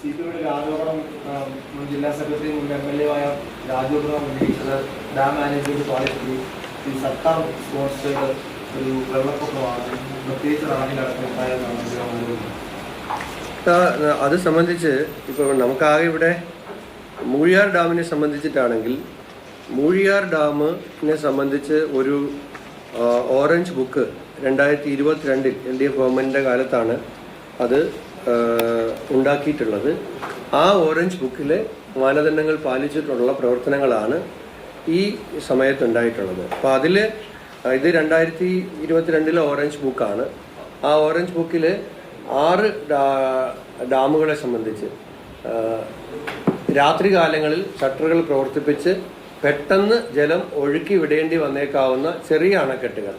സിപിഎമ്മിന്റെ ആരോപണം മുൻ ജില്ലാ സെക്രട്ടറി മുൻ MLA ആയ രാജഗോപാൽ ഉന്നയിച്ചത് ഡാം മാനേജ്മെന്റ് പാളിച്ചി ഈ സർക്കാർ സ്പോൺസേഡ് ഒരു വെള്ളപ്പൊക്കമാണ്, പ്രത്യേകിച്ച് റാണിയിലടക്കമുണ്ടായതാണ്. അത് സംബന്ധിച്ച് ഇപ്പോൾ നമുക്കാകെ ഇവിടെ മൂഴിയാർ ഡാമിനെ സംബന്ധിച്ചിട്ടാണെങ്കിൽ മൂഴിയാർ ഡാമിനെ സംബന്ധിച്ച് ഒരു ഓറഞ്ച് ബുക്ക് 2022 LDF ഗവൺമെൻറ്റിൻ്റെ കാലത്താണ് അത് ഉണ്ടാക്കിയിട്ടുള്ളത്. ആ ഓറഞ്ച് ബുക്കിലെ മാനദണ്ഡങ്ങൾ പാലിച്ചിട്ടുള്ള പ്രവർത്തനങ്ങളാണ് ഈ സമയത്തുണ്ടായിട്ടുള്ളത്. അപ്പോൾ അതിൽ ഇത് 2022 ഓറഞ്ച് ബുക്കാണ്. ആ ഓറഞ്ച് ബുക്കിൽ 6 ഡാമുകളെ സംബന്ധിച്ച് രാത്രി കാലങ്ങളിൽ ഷട്ടറുകൾ പ്രവർത്തിപ്പിച്ച് പെട്ടെന്ന് ജലം ഒഴുക്കി വിടേണ്ടി വന്നേക്കാവുന്ന ചെറിയ അണക്കെട്ടുകൾ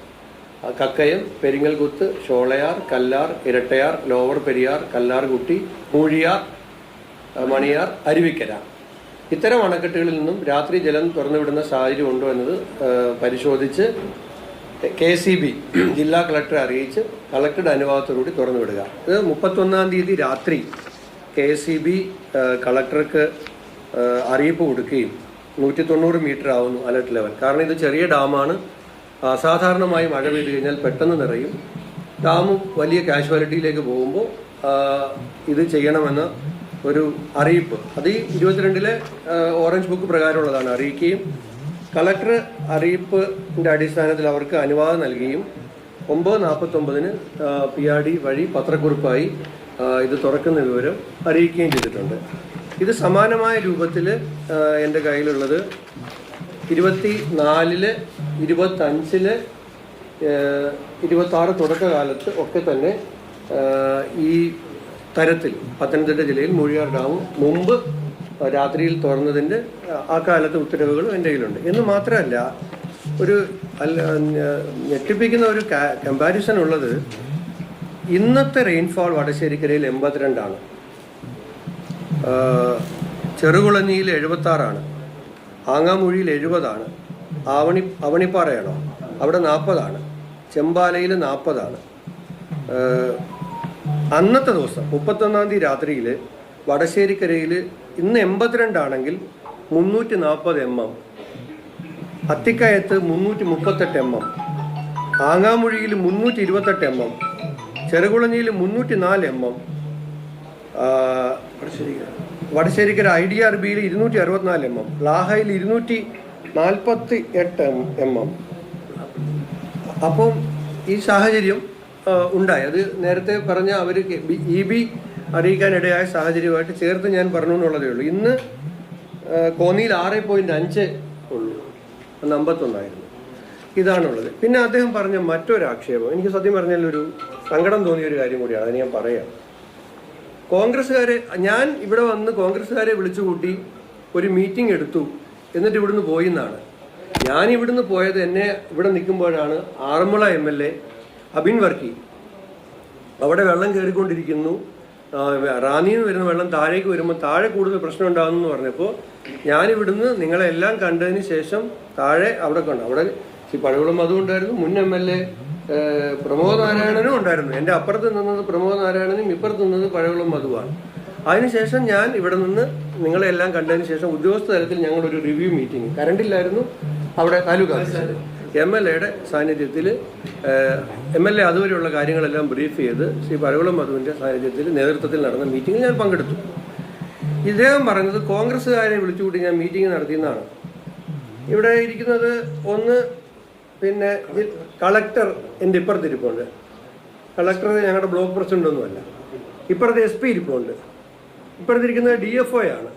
കക്കയം, പെരിങ്ങൽകുത്ത്, ഷോളയാർ, കല്ലാർ, ഇരട്ടയാർ, ലോവർ പെരിയാർ, കല്ലാർകുട്ടി, മൂഴിയാർ, മണിയാർ, അരുവിക്കര, ഇത്തരം അണക്കെട്ടുകളിൽ നിന്നും രാത്രി ജലം തുറന്നുവിടുന്ന സാഹചര്യം ഉണ്ടോ എന്നത് പരിശോധിച്ച് KCB ജില്ലാ കളക്ടറെ അറിയിച്ച് കളക്ടറുടെ അനുവാദത്തോടുകൂടി തുറന്നുവിടുക. ഇത് 31-ാം തീയതി രാത്രി KCB കളക്ടർക്ക് അറിയിപ്പ് കൊടുക്കുകയും 190 മീറ്റർ ആവുന്നു അലർട്ട് ലെവൽ. കാരണം ഇത് ചെറിയ ഡാമാണ്, അസാധാരണമായി മഴ പെയ്തു കഴിഞ്ഞാൽ പെട്ടെന്ന് നിറയും. ഡാം വലിയ കാഷ്വാലിറ്റിയിലേക്ക് പോകുമ്പോൾ ഇത് ചെയ്യണമെന്ന ഒരു അറിയിപ്പ് അത് ഈ 22 ഓറഞ്ച് ബുക്ക് പ്രകാരമുള്ളതാണ്. അറിയിക്കുകയും കളക്ടർ അറിയിപ്പിൻ്റെ അടിസ്ഥാനത്തിൽ അവർക്ക് അനുവാദം നൽകുകയും 9:49 PRD വഴി പത്രക്കുറിപ്പായി ഇത് തുറക്കുന്ന വിവരം അറിയിക്കുകയും ചെയ്തിട്ടുണ്ട്. ഇത് സമാനമായ രൂപത്തിൽ എൻ്റെ കയ്യിലുള്ളത് 24, 25, 26 തുടക്കകാലത്ത് ഒക്കെ തന്നെ ഈ തരത്തിൽ പത്തനംതിട്ട ജില്ലയിൽ മൂഴിയാർ ഡാം മുമ്പ് രാത്രിയിൽ തുറന്നതിൻ്റെ ആ കാലത്തെ ഉത്തരവുകളും എൻ്റെ കയ്യിലുണ്ട്. എന്ന് മാത്രമല്ല, ഒരു ഞെട്ടിപ്പിക്കുന്ന ഒരു കമ്പാരിസൺ ഉള്ളത് ഇന്നത്തെ റെയിൻഫാൾ വടശ്ശേരിക്കരയിൽ 82 ചെറുകുളഞ്ഞിയിൽ 76, ആങ്ങാമൂഴിയിൽ 70, അവണിപ്പാറയാണോ അവിടെ 40, ചെമ്പാലയിൽ 40. അന്നത്തെ ദിവസം 31-ാം തീയതി രാത്രിയിൽ വടശ്ശേരിക്കരയിൽ ഇന്ന് 82 ആണെങ്കിൽ 340 mm, അത്തിക്കയത്ത് 338 mm, ആങ്ങാമൂഴിയിൽ 328 mm, ചെറുകുളഞ്ഞിയിൽ 304 mm, Vadasserikkara IDRBയിൽ 264 mm, ലാഹയിൽ 248 mm. അപ്പം ഈ സാഹചര്യം ഉണ്ടായി. അത് നേരത്തെ പറഞ്ഞ അവർ EB അറിയിക്കാനിടയായ സാഹചര്യമായിട്ട് ചേർത്ത് ഞാൻ പറഞ്ഞു എന്നുള്ളതേ ഉള്ളൂ. ഇന്ന് കോന്നിയിൽ 6.5 ഉള്ളൂ, 51. ഇതാണുള്ളത്. പിന്നെ അദ്ദേഹം പറഞ്ഞ മറ്റൊരു ആക്ഷേപം എനിക്ക് സത്യം പറഞ്ഞാൽ ഒരു സങ്കടം തോന്നിയ ഒരു കാര്യം കൂടിയാണ്. അത് ഞാൻ പറയാം. കോൺഗ്രസ്സുകാരെ ഞാൻ ഇവിടെ വന്ന് കോൺഗ്രസ്സുകാരെ വിളിച്ചുകൂട്ടി ഒരു മീറ്റിംഗ് എടുത്തു, എന്നിട്ട് ഇവിടുന്ന് പോയി എന്നാണ്. ഞാൻ ഇവിടുന്ന് പോയത് എന്നെ ഇവിടെ നിൽക്കുമ്പോഴാണ് ആറന്മുള MLA അബിൻ വർക്കി അവിടെ വെള്ളം കയറിക്കൊണ്ടിരിക്കുന്നു, റാന്നിയിൽ നിന്ന് വരുന്ന വെള്ളം താഴേക്ക് വരുമ്പോൾ താഴെ കൂടുതൽ പ്രശ്നം ഉണ്ടാകുന്നു പറഞ്ഞപ്പോൾ ഞാനിവിടുന്ന് നിങ്ങളെല്ലാം കണ്ടതിന് ശേഷം താഴെ അവിടെ കണ്ടു. അവിടെ പഴകുളം മധു ഉണ്ടായിരുന്നു, മുൻ MLA പ്രമോദ് നാരായണനും ഉണ്ടായിരുന്നു. എൻ്റെ അപ്പുറത്ത് നിന്നത് പ്രമോദ് നാരായണനും ഇപ്പുറത്ത് നിന്നത് പഴകുളം മധുവാണ്. അതിനുശേഷം ഞാൻ ഇവിടെ നിന്ന് നിങ്ങളെല്ലാം കണ്ടതിന് ശേഷം ഉദ്യോഗസ്ഥ തലത്തിൽ ഞങ്ങളൊരു റിവ്യൂ മീറ്റിംഗ്, കറണ്ടില്ലായിരുന്നു അവിടെ താലൂക്ക് ഓഫീസിൽ, MLAയുടെ സാന്നിധ്യത്തിൽ MLA അതുവരെയുള്ള കാര്യങ്ങളെല്ലാം ബ്രീഫ് ചെയ്ത് ശ്രീ പഴകുളം മധുവിൻ്റെ സാന്നിധ്യത്തിൽ നേതൃത്വത്തിൽ നടന്ന മീറ്റിങ്ങിൽ ഞാൻ പങ്കെടുത്തു. ഇദ്ദേഹം പറഞ്ഞത് കോൺഗ്രസ്സുകാരെ വിളിച്ചുകൂട്ടി ഞാൻ മീറ്റിംഗ് നടത്തിയെന്നാണ്. ഇവിടെ ഇരിക്കുന്നത് ഒന്ന്, പിന്നെ കളക്ടർ എൻ്റെ ഇപ്പുറത്തിരിപ്പുണ്ട്. കളക്ടർ ഞങ്ങളുടെ ബ്ലോക്ക് പ്രസിഡന്റ് ഒന്നുമല്ല. ഇപ്പുറത്തെ SP ഇരിപ്പുണ്ട്. ഇപ്പുറത്തിരിക്കുന്നത് DFO ആണ്.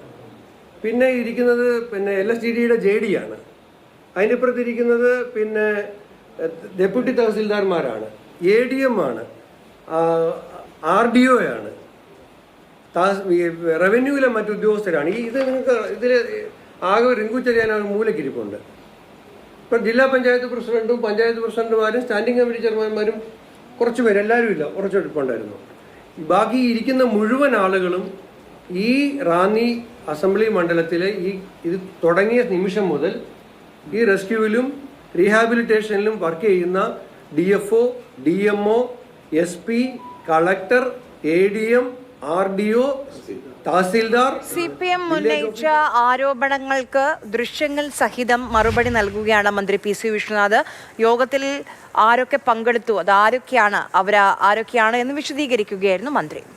പിന്നെ ഇരിക്കുന്നത് പിന്നെ LSGDയുടെ JD ആണ്. അതിൻ്റെ ഇപ്പുറത്തിരിക്കുന്നത് പിന്നെ ഡെപ്യൂട്ടി തഹസിൽദാർമാരാണ്, ADM ആണ്, RDO ആണ്, റവന്യൂവിലെ മറ്റുദ്യോഗസ്ഥരാണ്. ഇത് നിങ്ങൾക്ക് ഇതിൽ ആകെ റിങ്കുച്ചെറിയാൻ മൂലക്കിരിപ്പുണ്ട്. ഇപ്പം ജില്ലാ പഞ്ചായത്ത് പ്രസിഡന്റും പഞ്ചായത്ത് പ്രസിഡന്റുമാരും സ്റ്റാൻഡിംഗ് കമ്മിറ്റി ചെയർമാൻമാരും കുറച്ച് പേര്, എല്ലാവരും ഇല്ല, കുറച്ചെടുപ്പുണ്ടായിരുന്നു. ബാക്കി ഇരിക്കുന്ന മുഴുവൻ ആളുകളും ഈ റാന്നി അസംബ്ലി മണ്ഡലത്തിലെ ഇത് തുടങ്ങിയ നിമിഷം മുതൽ ഈ റെസ്ക്യൂവിലും റീഹാബിലിറ്റേഷനിലും വർക്ക് ചെയ്യുന്ന DFO, DMO, SP, collector, ADM, RDO, tahsildar CPM ഉന്നയിച്ച ആരോപണങ്ങൾക്ക് ദൃശ്യങ്ങൾ സഹിതം മറുപടി നൽകുകയാണ് മന്ത്രി PC വിശ്വനാഥ്. യോഗത്തിൽ ആരൊക്കെ പങ്കെടുത്തു, അത് ആരൊക്കെയാണ് എന്ന് വിശദീകരിക്കുകയായിരുന്നു മന്ത്രി.